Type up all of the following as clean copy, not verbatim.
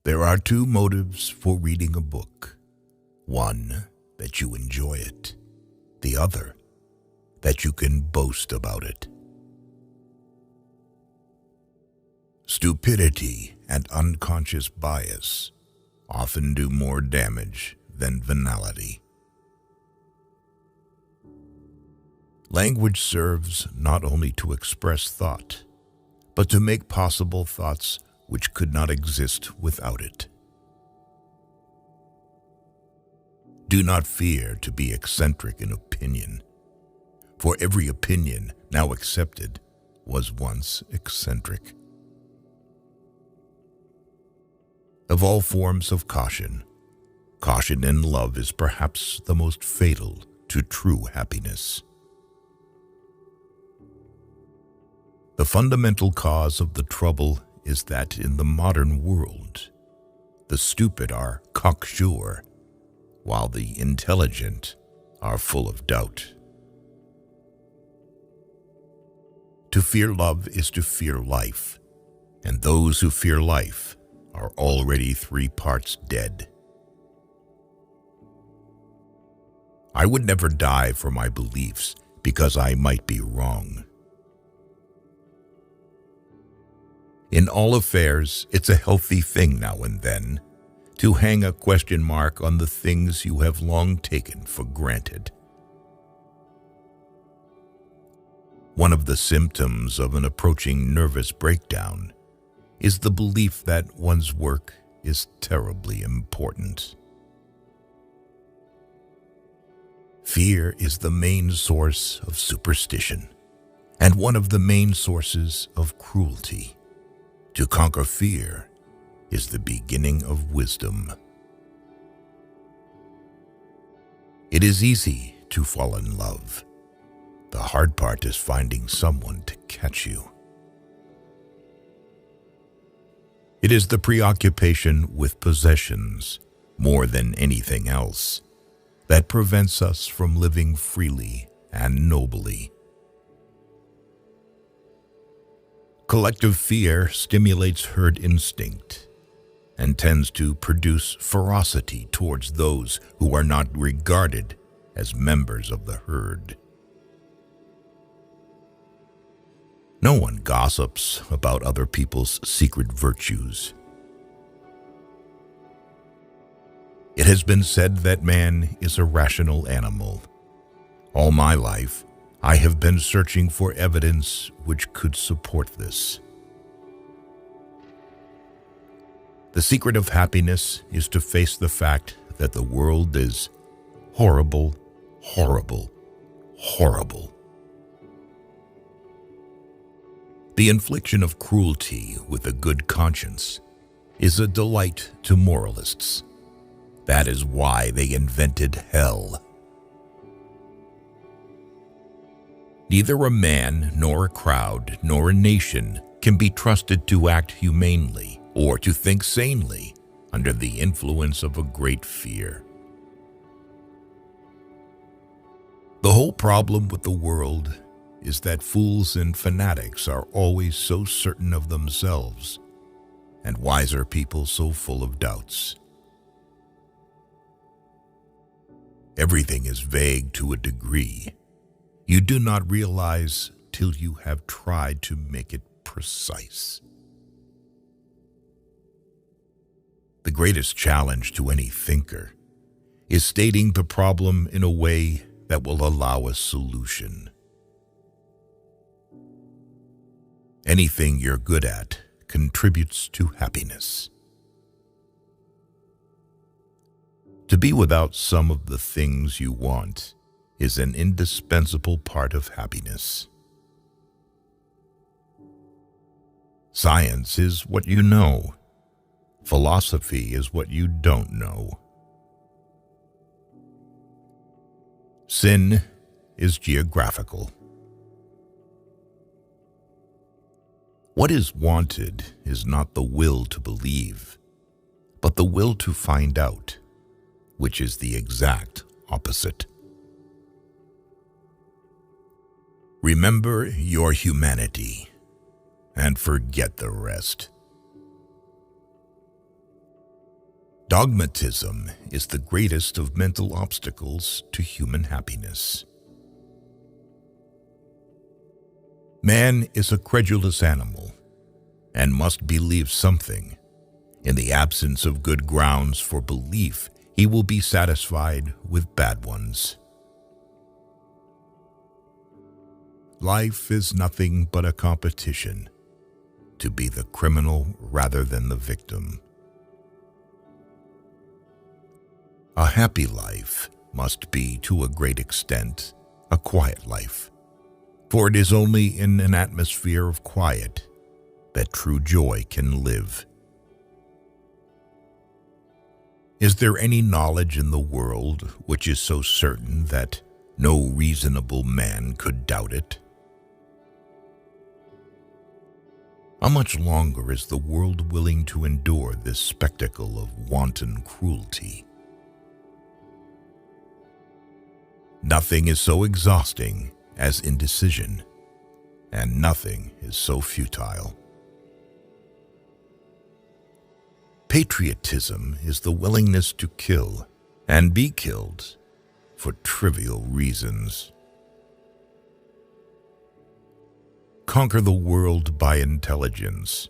There are two motives for reading a book. One, that you enjoy it. The other, that you can boast about it. Stupidity and unconscious bias often do more damage than venality. Language serves not only to express thought, but to make possible thoughts which could not exist without it. Do not fear to be eccentric in opinion, for every opinion now accepted was once eccentric. Of all forms of caution, caution in love is perhaps the most fatal to true happiness. The fundamental cause of the trouble is that in the modern world, the stupid are cocksure, while the intelligent are full of doubt. To fear love is to fear life, and those who fear life are already 3 parts dead. I would never die for my beliefs because I might be wrong. In all affairs, it's a healthy thing now and then to hang a question mark on the things you have long taken for granted. One of the symptoms of an approaching nervous breakdown is the belief that one's work is terribly important. Fear is the main source of superstition and one of the main sources of cruelty. To conquer fear is the beginning of wisdom. It is easy to fall in love. The hard part is finding someone to catch you. It is the preoccupation with possessions, more than anything else, that prevents us from living freely and nobly. Collective fear stimulates herd instinct and tends to produce ferocity towards those who are not regarded as members of the herd. No one gossips about other people's secret virtues. It has been said that man is a rational animal. All my life, I have been searching for evidence which could support this. The secret of happiness is to face the fact that the world is horrible, horrible, horrible. The infliction of cruelty with a good conscience is a delight to moralists. That is why they invented hell. Neither a man, nor a crowd, nor a nation can be trusted to act humanely or to think sanely under the influence of a great fear. The whole problem with the world is that fools and fanatics are always so certain of themselves, and wiser people so full of doubts. Everything is vague to a degree. You do not realize till you have tried to make it precise. The greatest challenge to any thinker is stating the problem in a way that will allow a solution. Anything you're good at contributes to happiness. To be without some of the things you want is an indispensable part of happiness. Science is what you know. Philosophy is what you don't know. Sin is geographical. What is wanted is not the will to believe, but the will to find out, which is the exact opposite. Remember your humanity and forget the rest. Dogmatism is the greatest of mental obstacles to human happiness. Man is a credulous animal and must believe something. In the absence of good grounds for belief, he will be satisfied with bad ones. Life is nothing but a competition to be the criminal rather than the victim. A happy life must be, to a great extent, a quiet life, for it is only in an atmosphere of quiet that true joy can live. Is there any knowledge in the world which is so certain that no reasonable man could doubt it? How much longer is the world willing to endure this spectacle of wanton cruelty? Nothing is so exhausting as indecision, and nothing is so futile. Patriotism is the willingness to kill and be killed for trivial reasons. Conquer the world by intelligence,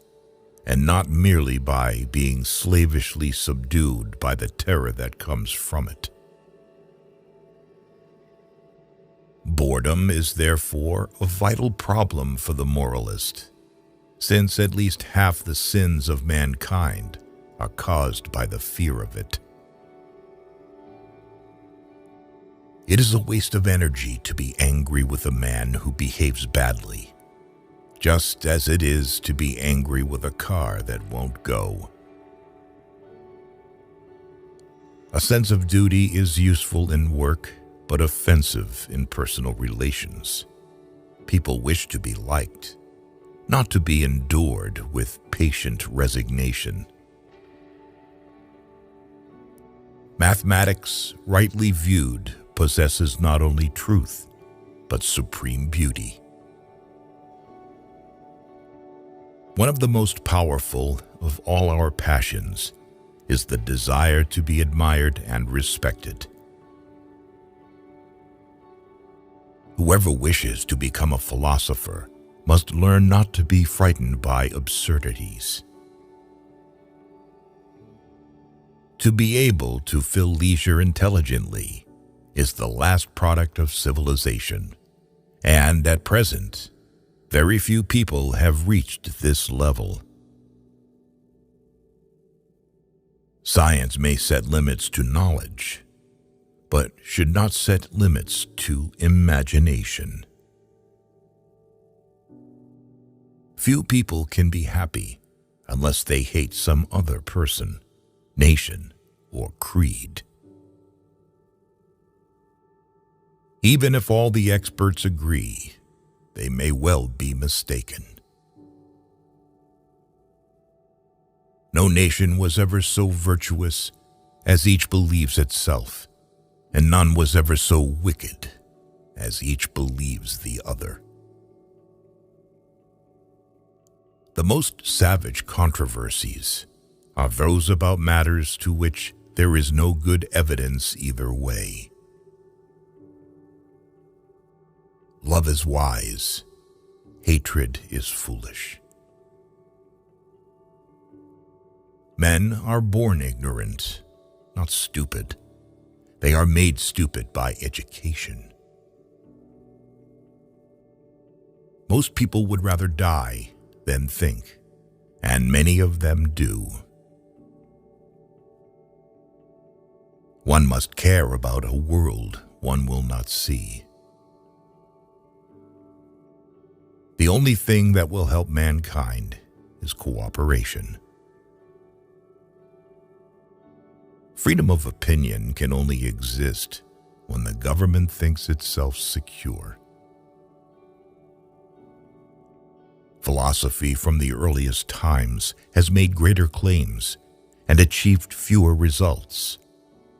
and not merely by being slavishly subdued by the terror that comes from it. Boredom is therefore a vital problem for the moralist, since at least half the sins of mankind are caused by the fear of it. It is a waste of energy to be angry with a man who behaves badly, just as it is to be angry with a car that won't go. A sense of duty is useful in work, but offensive in personal relations. People wish to be liked, not to be endured with patient resignation. Mathematics, rightly viewed, possesses not only truth, but supreme beauty. One of the most powerful of all our passions is the desire to be admired and respected. Whoever wishes to become a philosopher must learn not to be frightened by absurdities. To be able to fill leisure intelligently is the last product of civilization, and at present, very few people have reached this level. Science may set limits to knowledge, but should not set limits to imagination. Few people can be happy unless they hate some other person, nation, or creed. Even if all the experts agree, they may well be mistaken. No nation was ever so virtuous as each believes itself, and none was ever so wicked as each believes the other. The most savage controversies are those about matters to which there is no good evidence either way. Love is wise, hatred is foolish. Men are born ignorant, not stupid. They are made stupid by education. Most people would rather die than think, and many of them do. One must care about a world one will not see. The only thing that will help mankind is cooperation. Freedom of opinion can only exist when the government thinks itself secure. Philosophy from the earliest times has made greater claims and achieved fewer results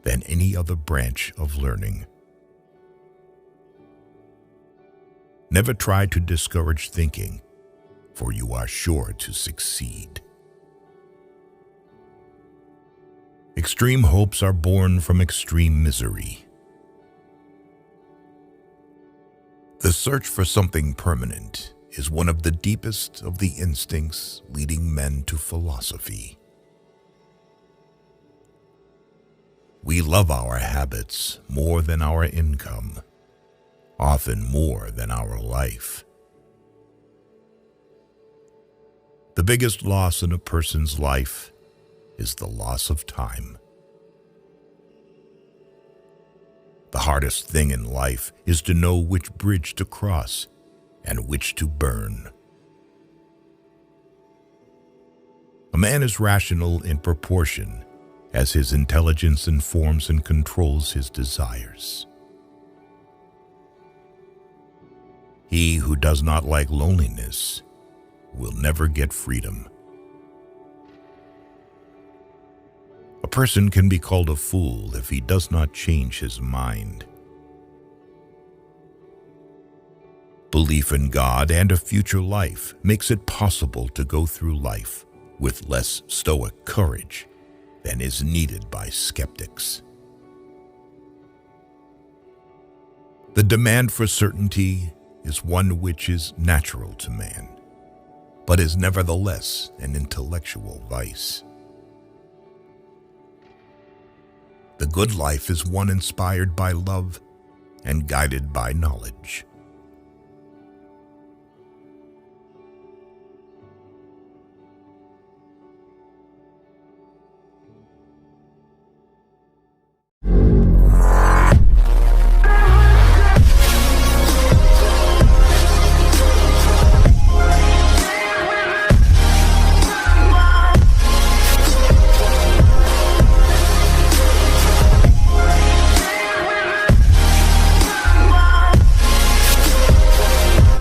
than any other branch of learning. Never try to discourage thinking, for you are sure to succeed. Extreme hopes are born from extreme misery. The search for something permanent is one of the deepest of the instincts leading men to philosophy. We love our habits more than our income, often more than our life. The biggest loss in a person's life is the loss of time. The hardest thing in life is to know which bridge to cross and which to burn. A man is rational in proportion as his intelligence informs and controls his desires. He who does not like loneliness will never get freedom. A person can be called a fool if he does not change his mind. Belief in God and a future life makes it possible to go through life with less stoic courage than is needed by skeptics. The demand for certainty is one which is natural to man, but is nevertheless an intellectual vice. The good life is one inspired by love and guided by knowledge.